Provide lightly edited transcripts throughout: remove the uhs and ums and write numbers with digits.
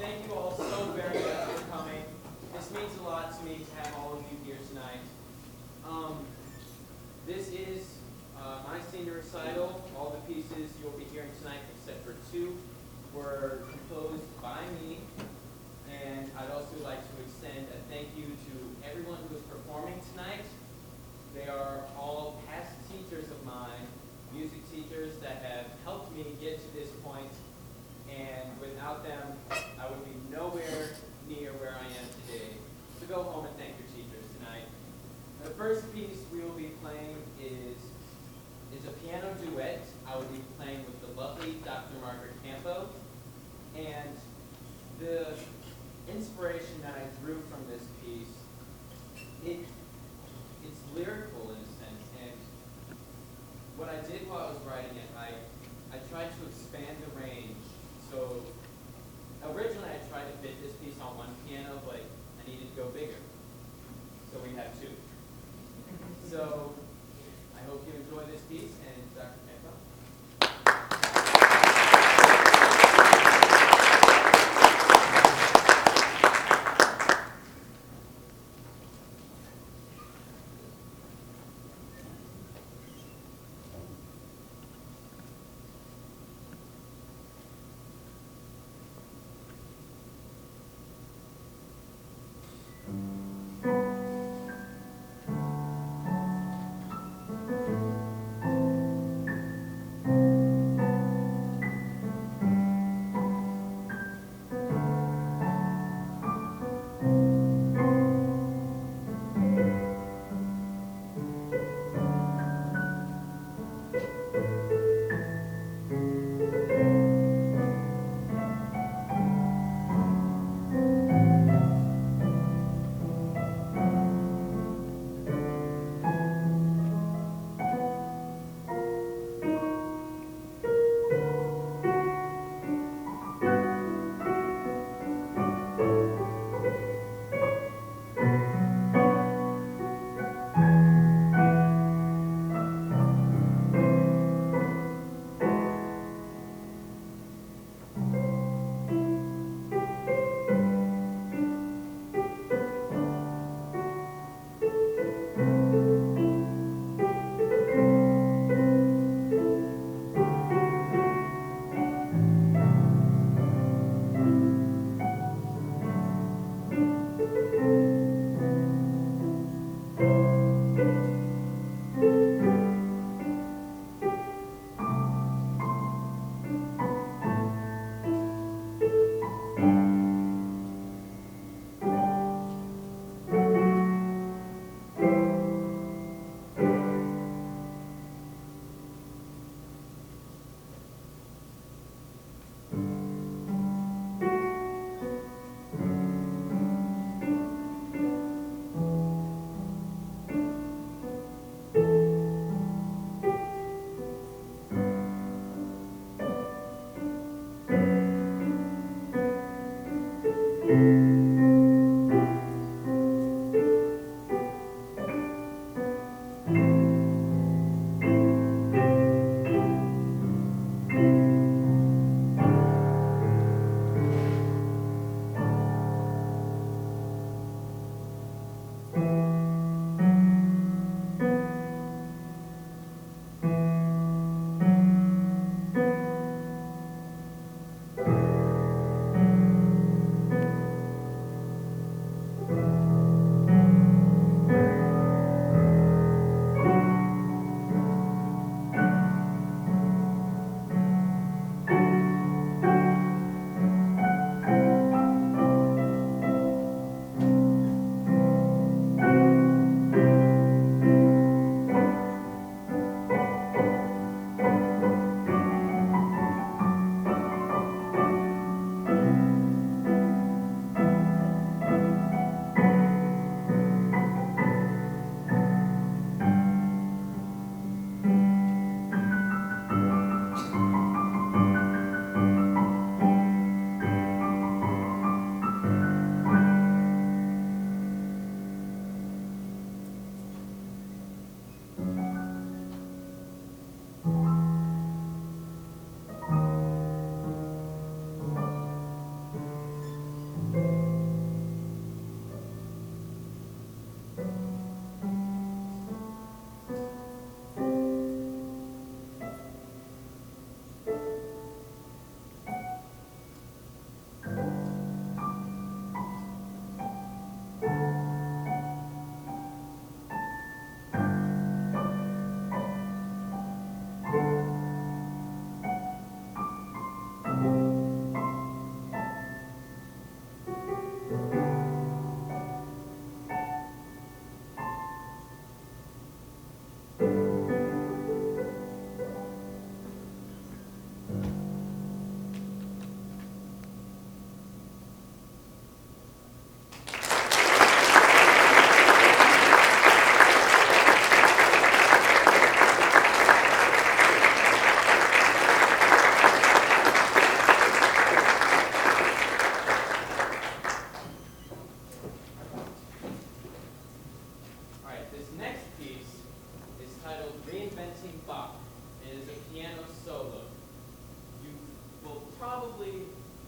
thank you all so very much for coming. This means a lot to me to have all of you here tonight. This is my senior recital. All the pieces you'll be hearing tonight, except for two, were composed by me. And I'd also like to extend a thank you to everyone who is performing tonight. They are all past teachers of mine, music teachers that have helped me get to this point. And without them, I would be nowhere near where I am today. So go home and thank your teachers tonight. The first piece we will be playing is a piano duet. I will be playing with the lovely Dr. Margaret Campo. And the inspiration that I drew from this piece, it's lyrical in a sense. And what I did while I was writing it, I tried to expand the range. So originally I tried to fit this piece on one piano, but I needed to go bigger. So we have two. So I hope you enjoy this piece, and Dr. Campo.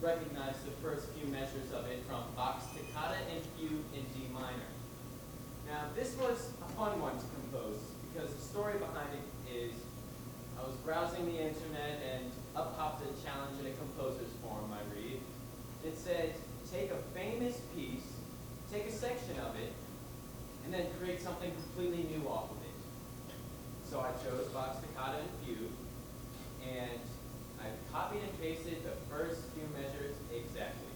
recognize the first few measures of it from Bach's Toccata and Fugue in D minor. Now, this was a fun one to compose because the story behind it is I was browsing the internet and up popped a challenge in a composer's forum I read. It said, take a famous piece, take a section of it, and then create something completely new off of it. So I chose Bach's Toccata and Fugue, and I copied and pasted the first few measures exactly.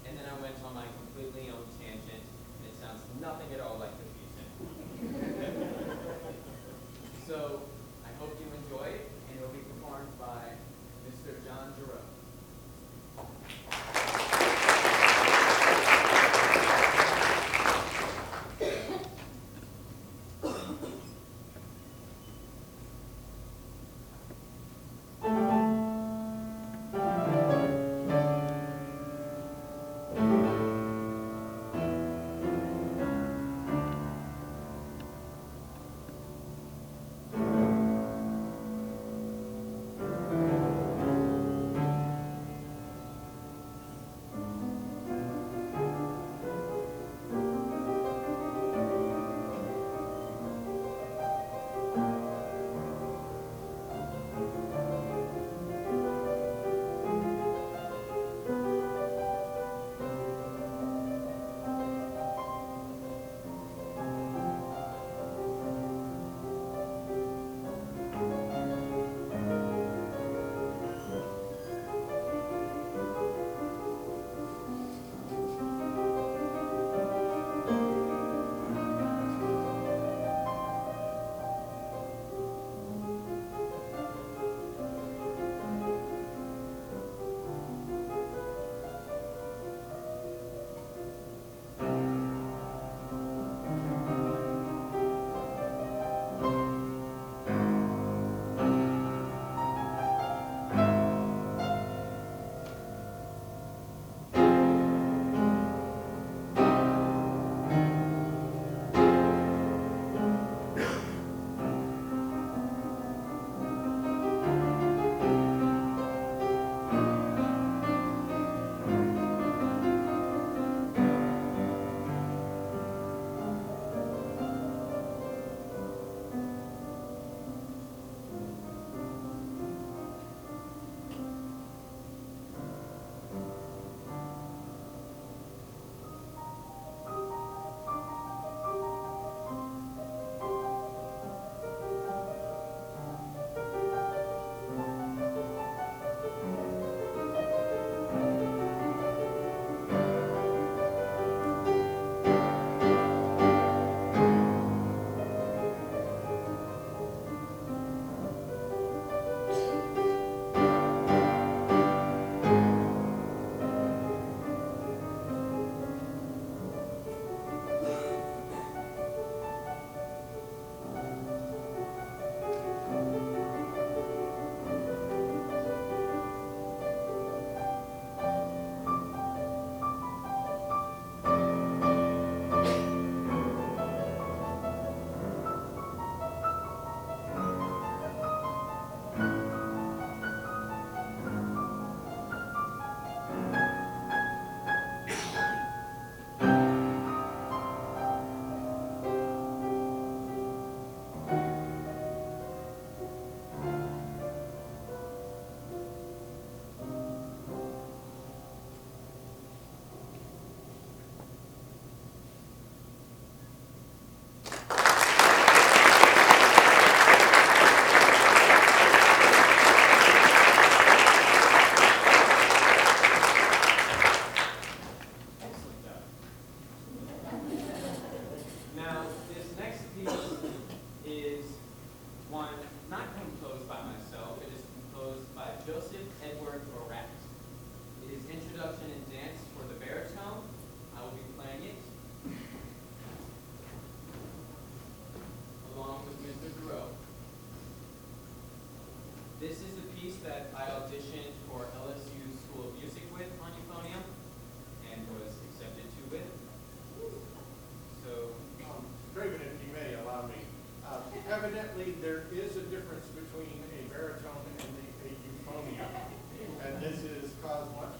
And then I went on my completely own tangent, and it sounds nothing at all like the piece anymore. So I hope you enjoy it, and it will be performed by Mr. John Giroux. This is the piece that I auditioned for LSU School of Music with on euphonium and was accepted to with. So, Traven, if you may allow me, evidently there is a difference between a baritone and a euphonium, and this has caused much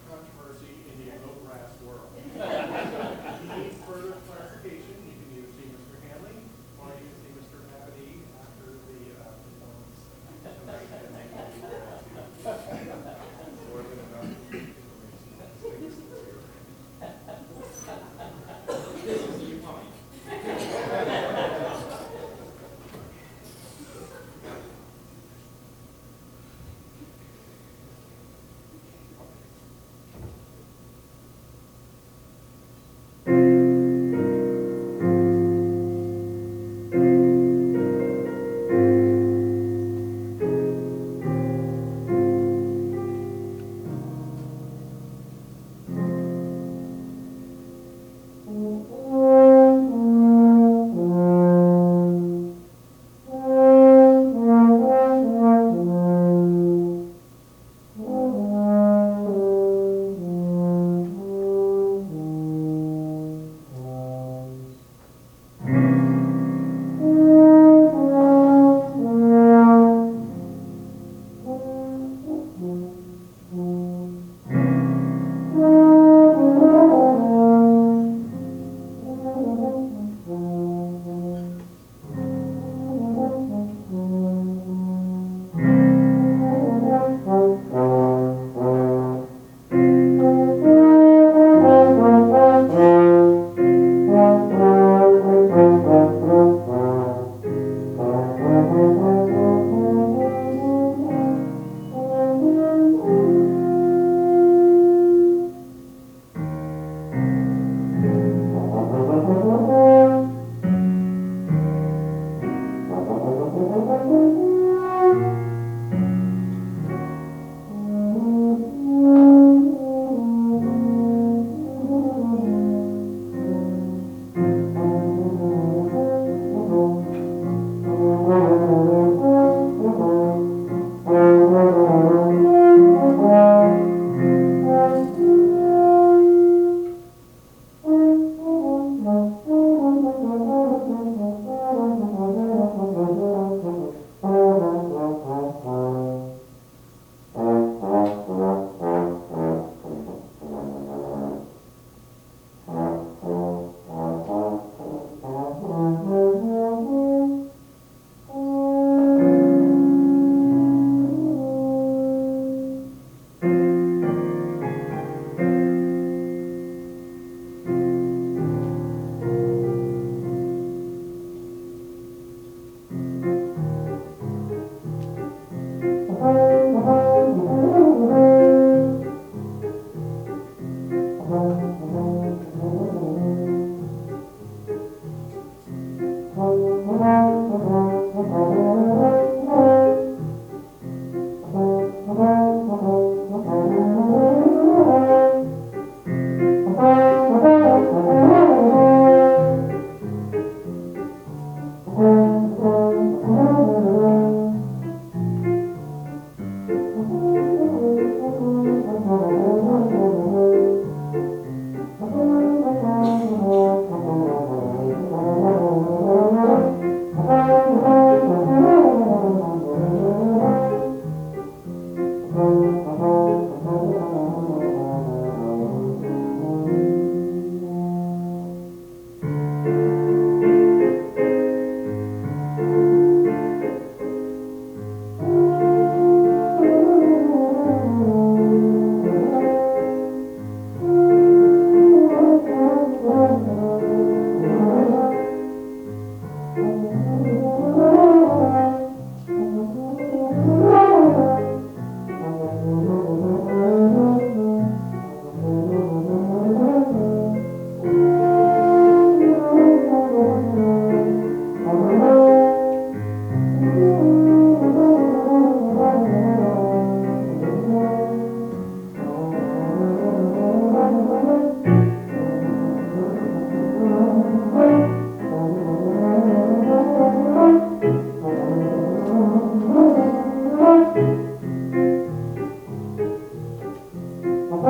Our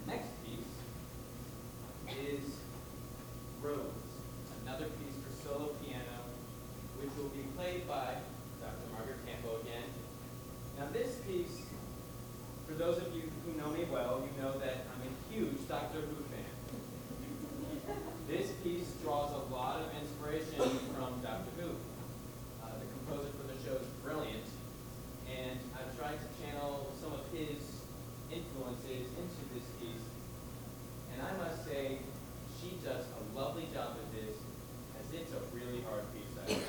next piece is Rose, another piece for solo piano, which will be played by Dr. Margaret Campo again. Now this piece, for those of you who know me well, you know that I'm a huge Doctor Who fan. This piece draws a lot of inspiration from Doctor Who. The composer for the show is brilliant, and I've tried to channel some of his influences into this piece, and I must say, she does a lovely job with this, as it's a really hard piece. I think.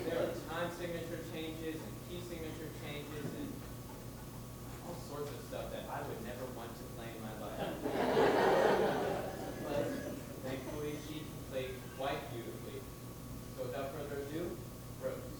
There are time signature changes and key signature changes and all sorts of stuff that I would never want to play in my life. But thankfully, she can play quite beautifully. So without further ado, Rose.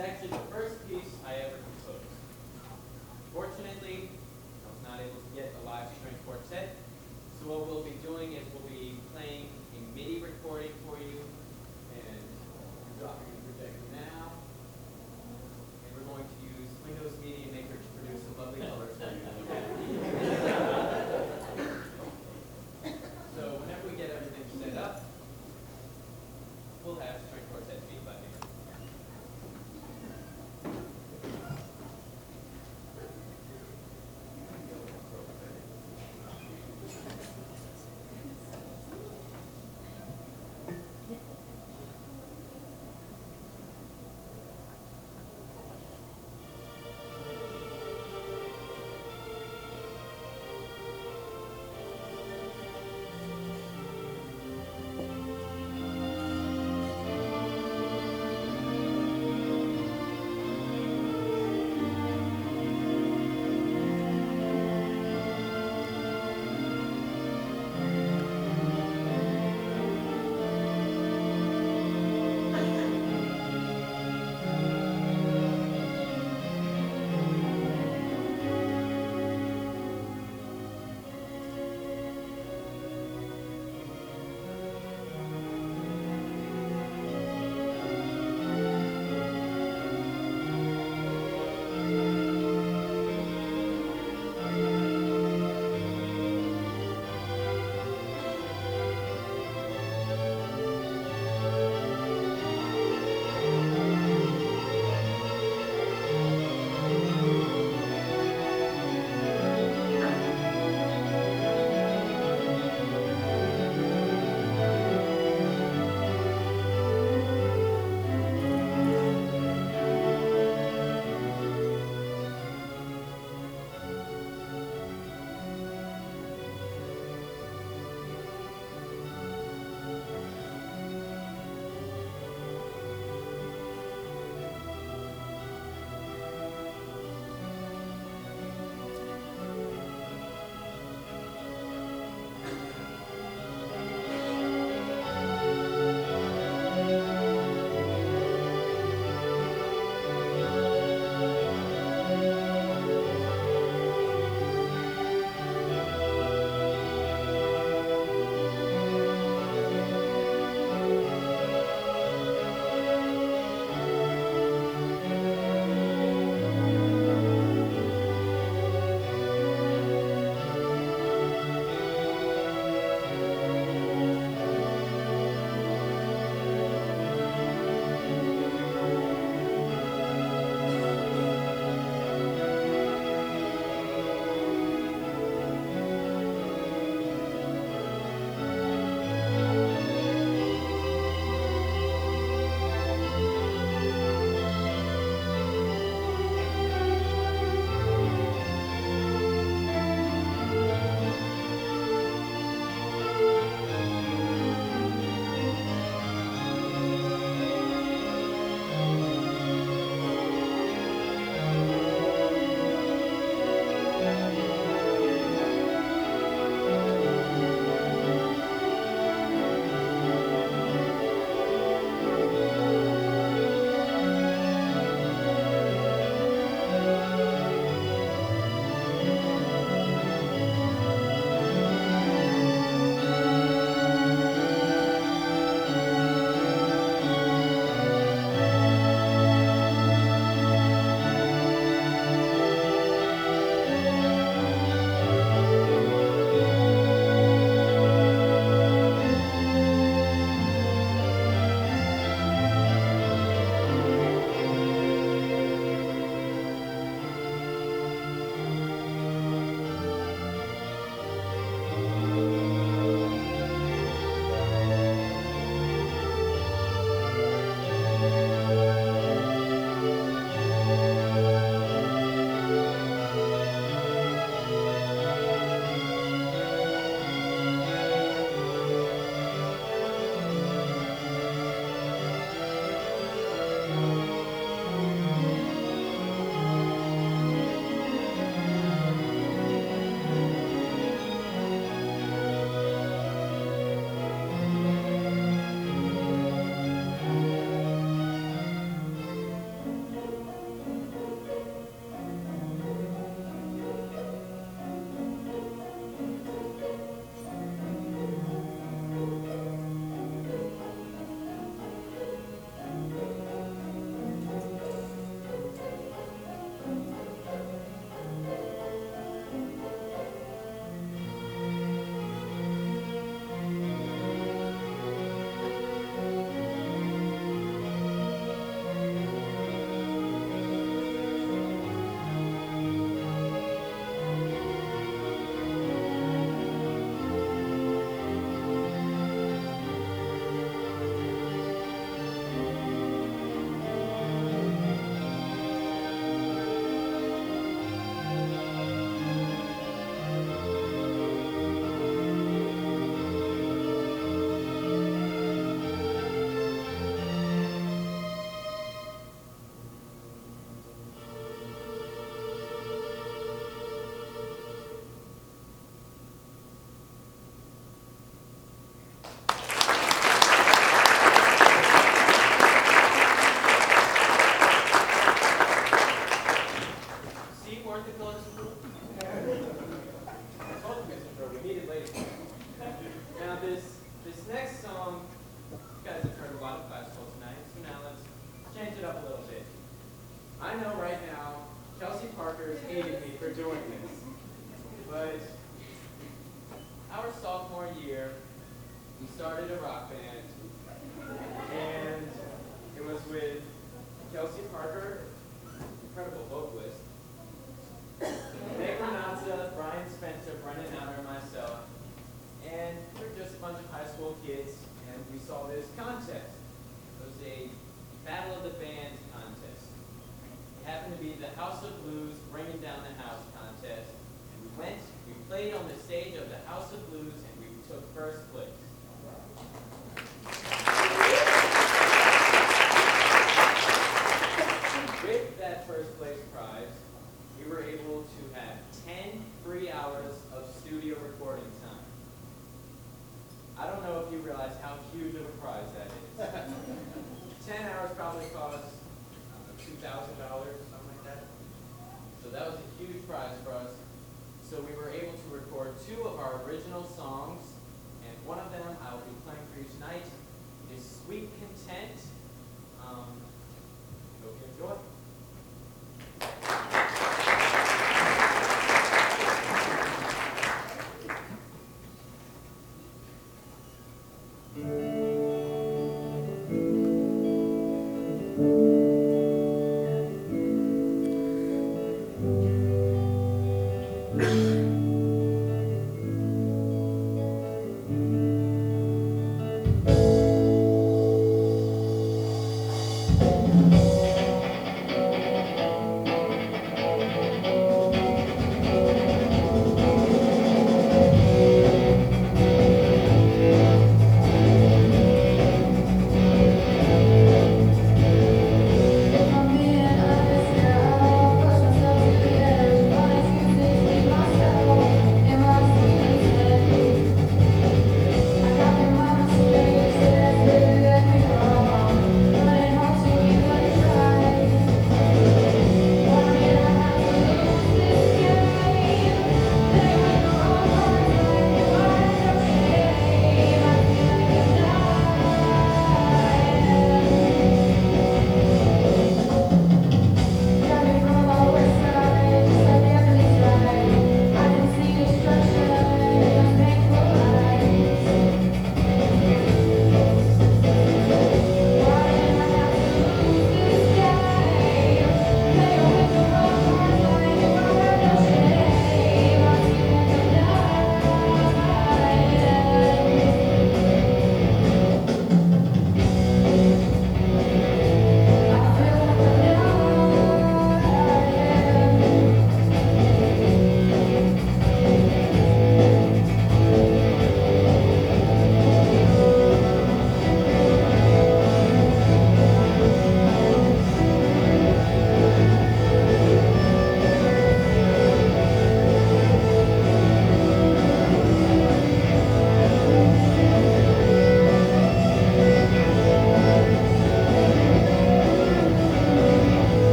actually the first piece I ever composed. Fortunately, I was not able to get a live string quartet, so what we'll be doing is we'll be playing a MIDI recording for you, and I'm dropping the projector now, and we're going to use Windows Media Maker to produce some lovely colors for you. So whenever we get everything set up, we'll have string quartet beat by me. rock band. And it was with Kelsey Parker, incredible vocalist, Meg Renata, Brian Spencer, Brendan Outer, and myself. And we're just a bunch of high school kids, and we saw this contest. It was a Battle of the Bands contest. It happened to be the House of Blues Bringing Down the House contest. And we played on the stage of the House of Blues, and we took first place. With that first place prize, we were able to have 10 free hours of studio recording time. I don't know if you realize how huge of a prize that is. 10 hours probably cost $2,000, something like that. So that was a huge prize for us. So we were able to record 2 of our original songs, and one of them I will be playing for you tonight is Sweet Content. Hope you enjoy.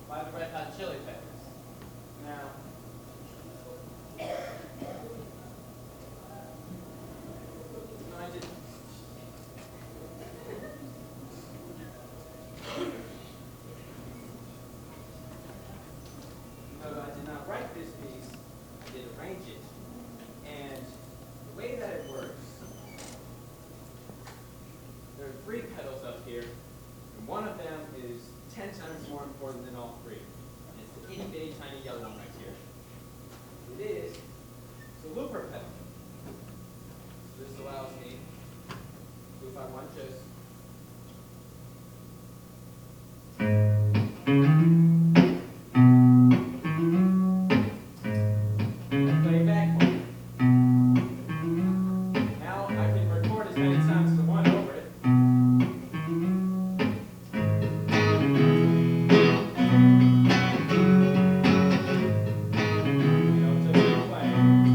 By the Red Hot Chili Peppers. Now, I did. No, I did not write this piece. I did arrange it, and the way that it works, there are 3 pedals up here, and one of them is 10 times more important than all 3. itty bitty tiny yellow one right here. It is the looper pedal. So this allows me to, if I want, just and play it back for me. Now I can record as many times as I want over it. Just keep playing.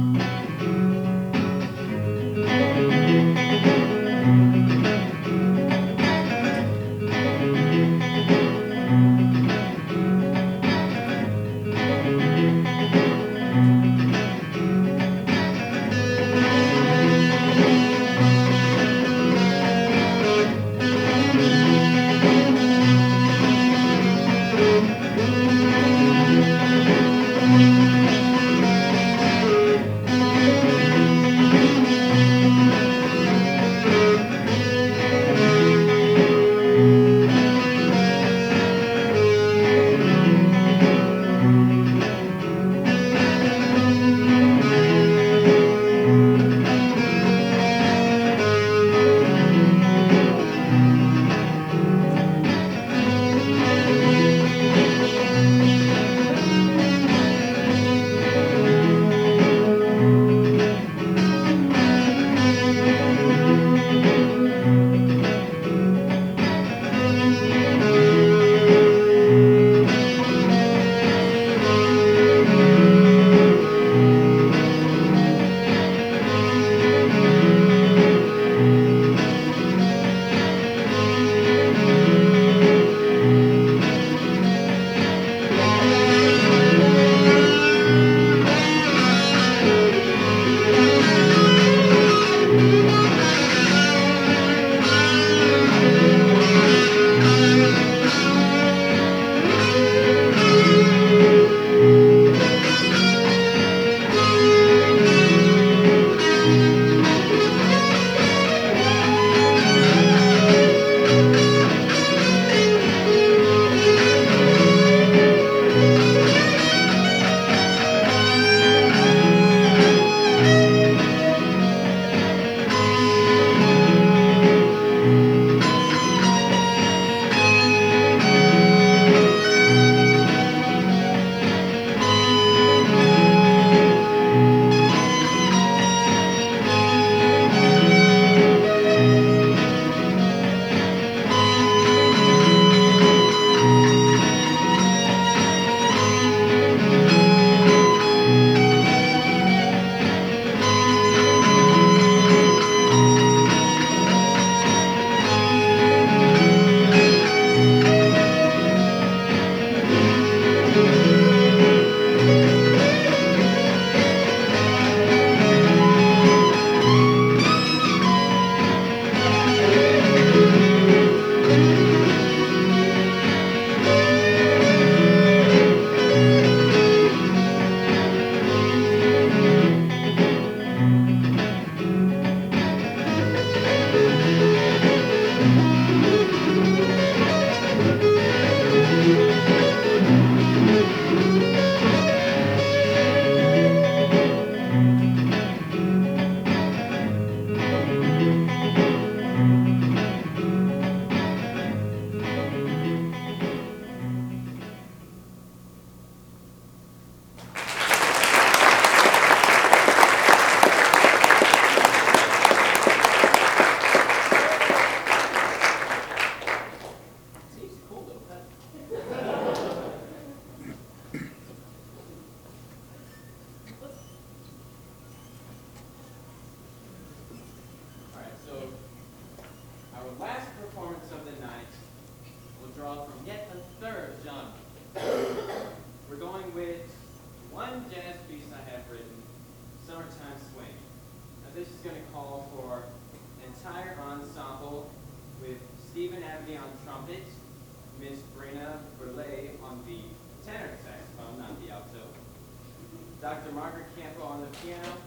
Dr. Margaret Campo on the piano,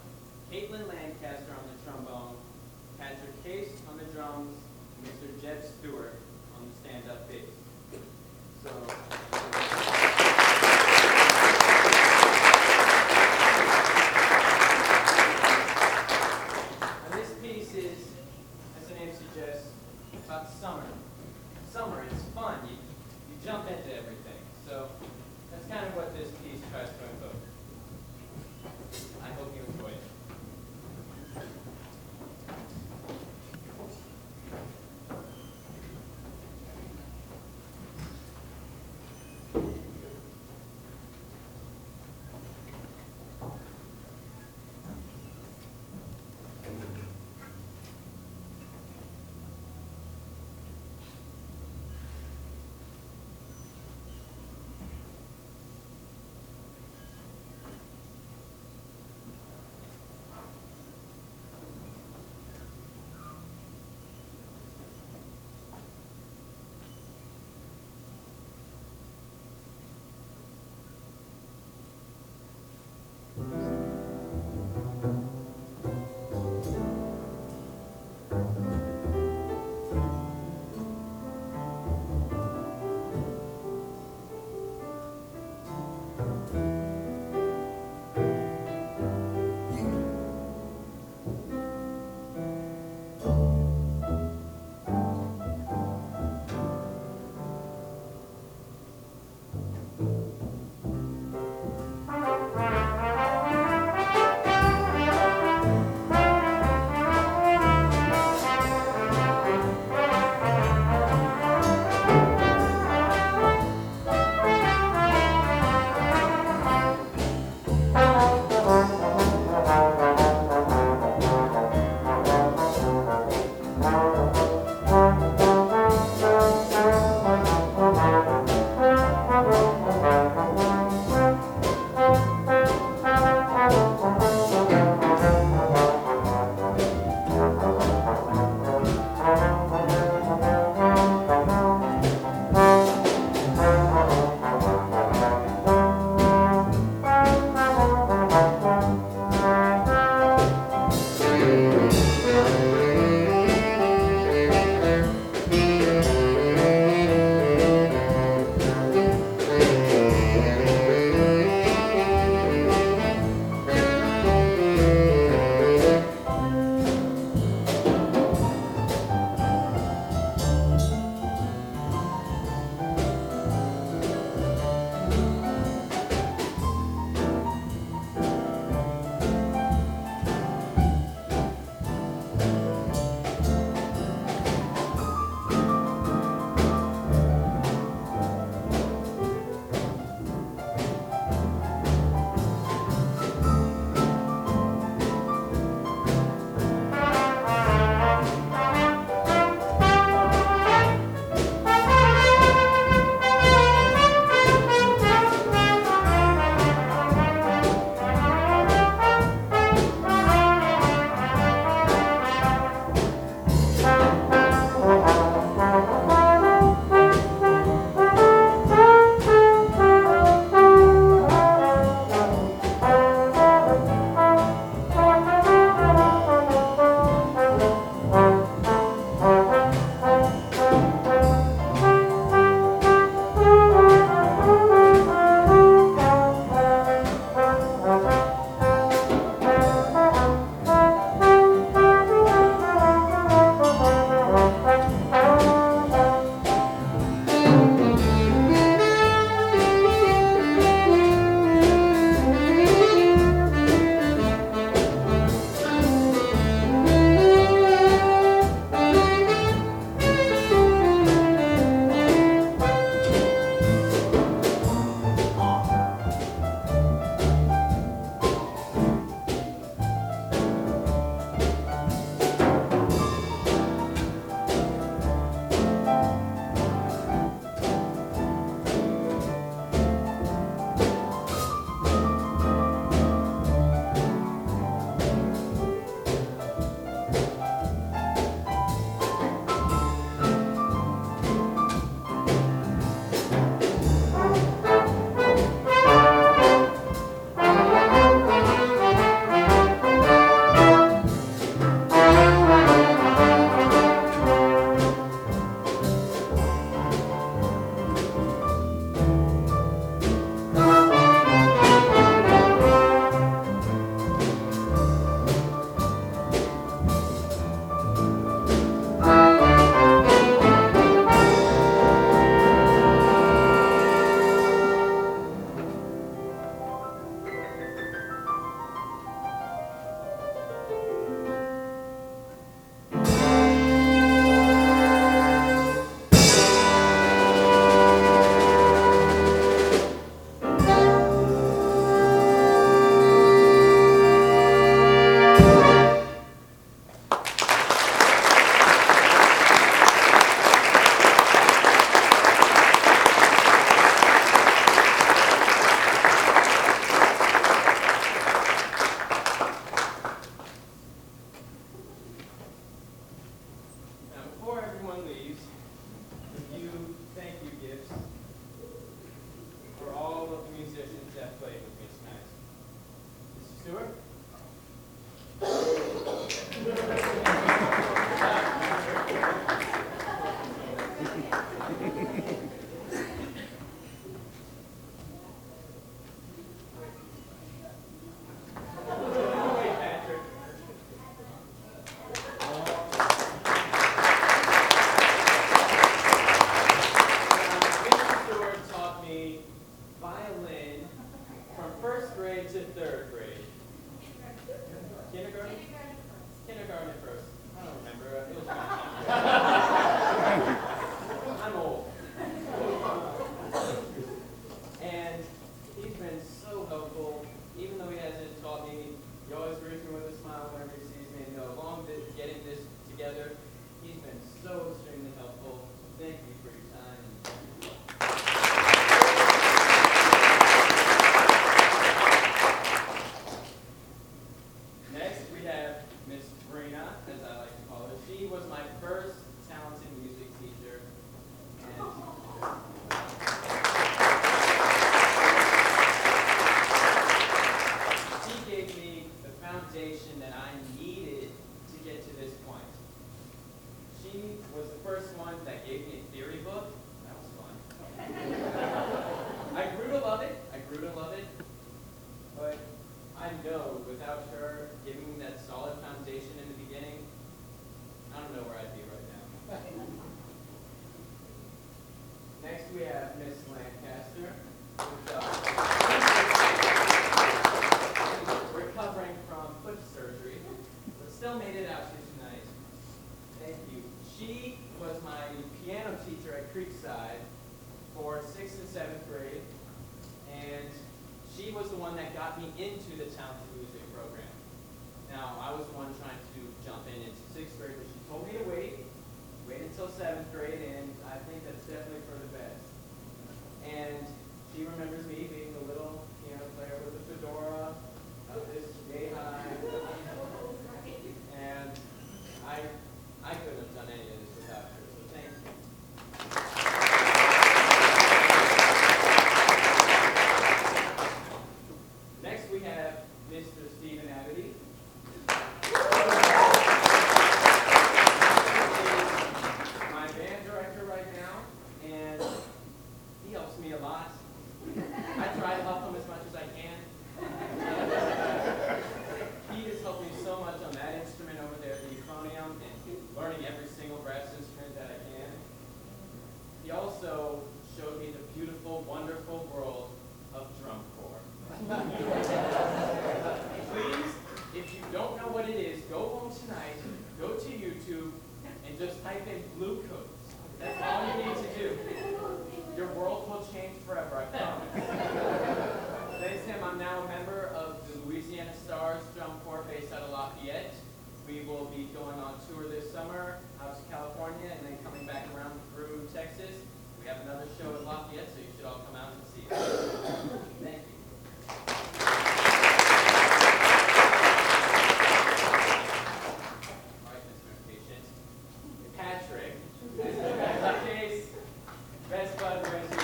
Caitlin Lancaster on the trombone, Patrick Case on the drums, and Mr. Jeb Stewart on the stand-up bass. So. He's been so helpful, even though he hasn't taught me. He always greets me with a smile whenever he sees me. And along with getting this together, he's been so extremely helpful. Thank you for your time. Next, we have Miss Brina, as I like to call her. She was my first talented music teacher. And she gave me the foundation that I needed to get to this point. She was the first one that gave me a theory book. That was fun. I grew to love it. But I know without her giving me that solid foundation in the beginning, I don't know where I'd be right now. Next we have Miss Lancaster, recovering from foot surgery, but still made it out here tonight. Thank you. She was my piano teacher at Creekside for 6th and 7th grade, and she was the one that got me into the talented music program. Now, I was the one trying to jump into 6th grade, but she told me to wait until 7th grade, and I think that's definitely for the best. And she remembers me being the little piano player with the fedora, up this yay high, and I couldn't have done any of this without her, so thank you. Next we have Mr. Stephen Abity. My band director right now, and he helps me a lot. I try to help him as much as I can. He has helped me so much on that instrument over there, the euphonium, and learning every single brass instrument that I can. He also showed me the beautiful, wonderful world of drum corps. Please, if you don't know what it is, go home tonight, go to YouTube, and just type in Blue Coats. That's all you need to do. Your world will change forever, I promise. Thanks to him, I'm now a member of the Louisiana Stars Drum Corps based out of Lafayette. We will be going on tour this summer out to California and then coming back around through Texas. We have another show in Lafayette, so you should all come out and see us. Thank you. All right, Mr. Patient. Patrick, Case, best bud race you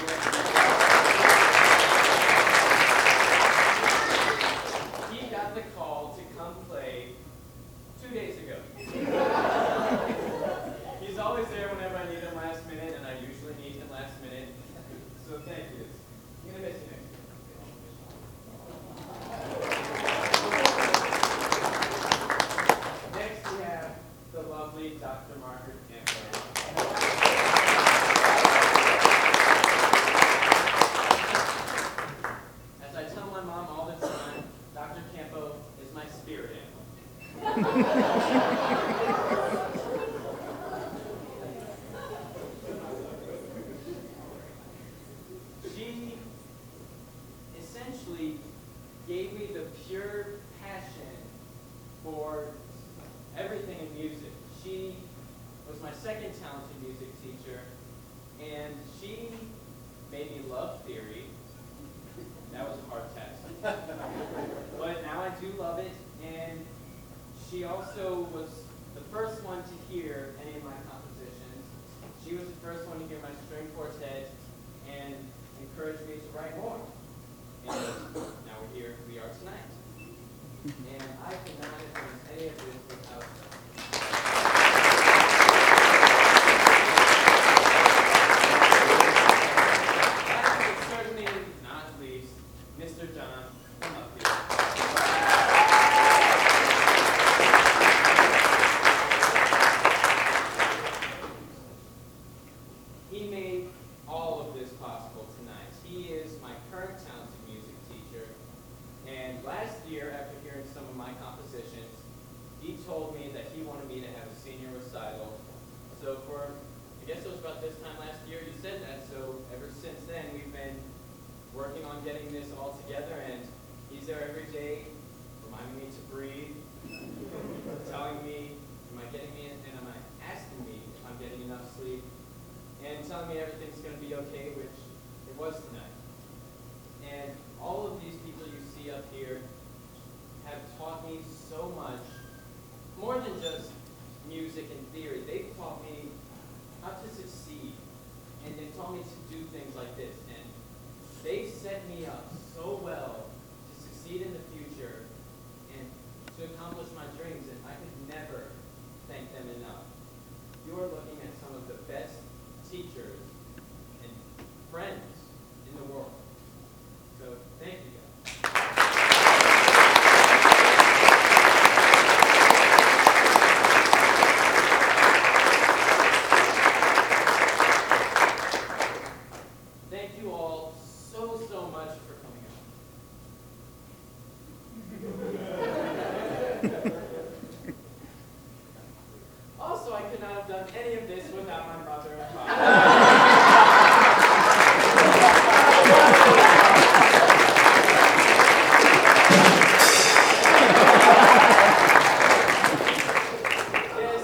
He got the call to come play 2 days ago. He's always there whenever I need him last minute, and I usually need him last minute. So thank you. I'm going to miss you next year. Next we have the lovely Dr. Margaret Campbell. As I tell my mom all the time, Dr. Campo is my spirit animal. She essentially gave me the pure passion for everything in music. She was my second talented music teacher, and she made me love theory. That was a hard test. But now I do love it, and she also was the first one to hear any of my compositions. She was the first one to hear my string quartet and encouraged me to write more. And now we are tonight. And I cannot have done any of this without her. Last but certainly not least, Mr. John, come up here. He made all of this possible tonight. He is my current talented music teacher. And last year, after hearing some of my compositions, he told me that he wanted me to have a senior recital. So for, I guess it was about this time last year, he said that. So ever since then, we've been working on getting this all together, and he's there every day, reminding me to breathe, telling me, am I getting me, and am I asking me if I'm getting enough sleep, and telling me everything's going to be okay, which it was tonight. And all of these people you see up here have taught me so much, more than just music and theory. They've taught me how to succeed, and they've taught me to do things like this. And they've set me up so well to succeed in the future and to accomplish my dreams, and I could never thank them enough. You are looking at some of the best teachers and friends in the world. So thank you guys. Thank you all so much for coming out. Also, I could not have done any of this without my mother and father. Yes,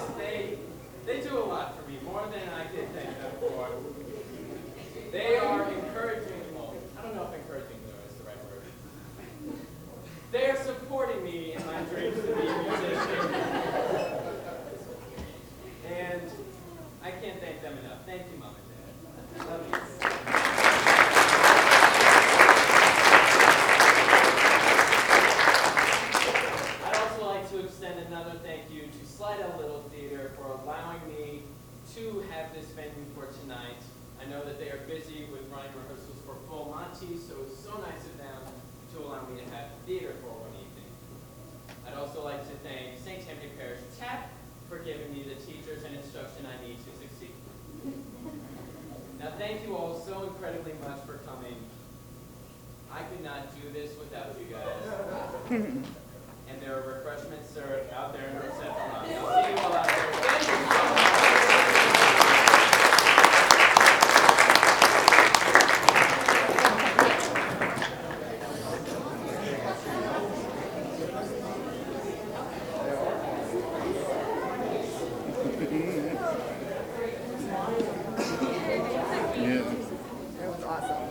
they do a lot for me, more than I can thank them for. They are encouraging, well, I don't know if encouraging is the right word. They are supporting me in my dreams to be a musician. And I can't thank them enough. Thank you, Mom and Dad. I love you. I'd also like to extend another thank you to Slidell Little Theater for allowing me to have this venue for tonight. I know that they are busy with running rehearsals for Full Monty, so it's so nice of them to allow me to have theater for one evening. I'd also like to thank St. Tammany Parish TAP for giving me the teachers and instruction I need to succeed. Now, thank you all so incredibly much for coming. I could not do this without you guys. And there are refreshments served out there in the reception lobby. I'll see you all out there. Thank you so much. That was awesome.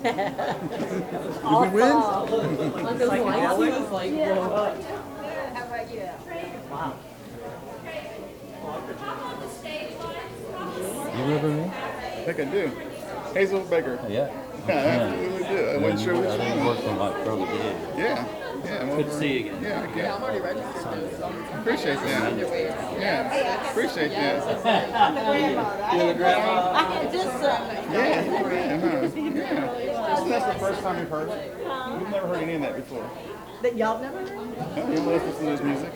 Did we win? Uncle's like, he was like, whoa. How about you? Wow. You remember me? I think I do. Hazel Baker. Yeah. Yeah, I absolutely do. I wasn't sure which I didn't one. work from like early days. Yeah. Yeah. I'm Good to over- see you again. Yeah, Yeah, okay. I'm already registered. Appreciate that. Yeah. Appreciate that. I'm the grandmother. You're the grandma? I had this son. Yeah. Yeah. Isn't that the first time you've heard it? We've never heard any of that before. That y'all never heard? Oh, you listen to this music?